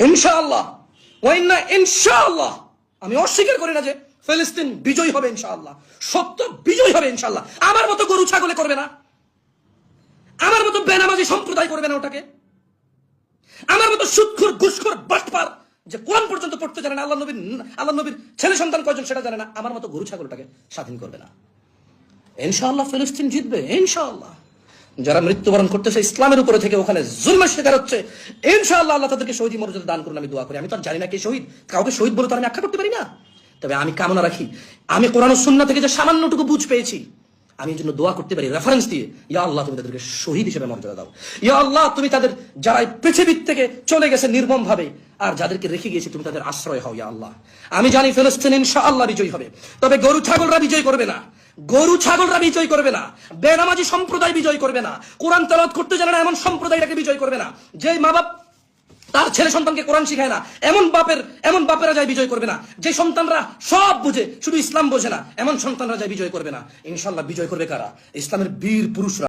ইনশাআল্লাহ ওয়াইন্না ইনশাআল্লাহ, আমি অস্বীকার করি না যে ফিলিস্তিন বিজয় হবে ইনশাআল্লাহ, সত্য বিজয় হবে ইনশাআল্লাহ। আমার মতো গরু ছাগলে করবে না, আমার মতো বেনামাজি সম্প্রদায় করবে না ওটাকে, আমার মতো সুদখোর ঘুষখোর বাটপার যে কোরআন পর্যন্ত পড়তে জানে না, আল্লাহ নবীর ছেলে সন্তান কয়জন সেটা জানে না, আমার মতো গরু ছাগলটাকে স্বাধীন করবে না। ইনশাআল্লাহ ফিলিস্তিন জিতবে ইনশাআল্লাহ। যারা মৃত্যুবরণ করতেছে ইসলামের উপরে থেকে, ওখানে জুলমের শিকার হচ্ছে, ইনশাআল্লাহ আল্লাহ তাদেরকে শহীদ মর্যাদা দান করুন, আমি দোয়া করি। আমি তো জানি না কে শহীদ, কাউকে শহীদ বলে তো আমি আখ্যা করতে পারি না, তবে আমি কামনা রাখি আমি কোরআন ও সুন্নাহ থেকে যে সামান্যটুকু বুঝ পেয়েছি, আমি এই জন্য দোয়া করতে পারি রেফারেন্স দিয়ে, ইয়া আল্লাহ তুমি তাদেরকে শহীদ হিসেবে মর্যাদা দাও, ইয়া আল্লাহ তুমি তাদের যারা পৃথিবীর থেকে চলে গেছে নির্মম ভাবে, আর যাদেরকে রেখে গিয়েছে তুমি তাদের আশ্রয় হও ইয়া আল্লাহ। আমি জানি ফিলিস্তিন ইনশাআল্লাহ বিজয় হবে, তবে গরু ছাগলরা বিজয় করবে না, গরু ছাগলরা বিজয় করবে না, বেনামাজি সম্প্রদায় বিজয় করবে না, কোরআন তেলাওয়াত করতে জানে না এমন সম্প্রদায়টাকে বিজয় করবে না, যে মা বাপ তার ছেলে সন্তানকে কোরআন শিখায় না এমন বাপেরা যায় বিজয় করবে না, যে সন্তানরা সব বুঝে শুধু ইসলাম বোঝে না এমন সন্তানরা যায় বিজয় করবে না। ইনশাআল্লাহ বিজয় করবে কারা? ইসলামের বীর পুরুষরা।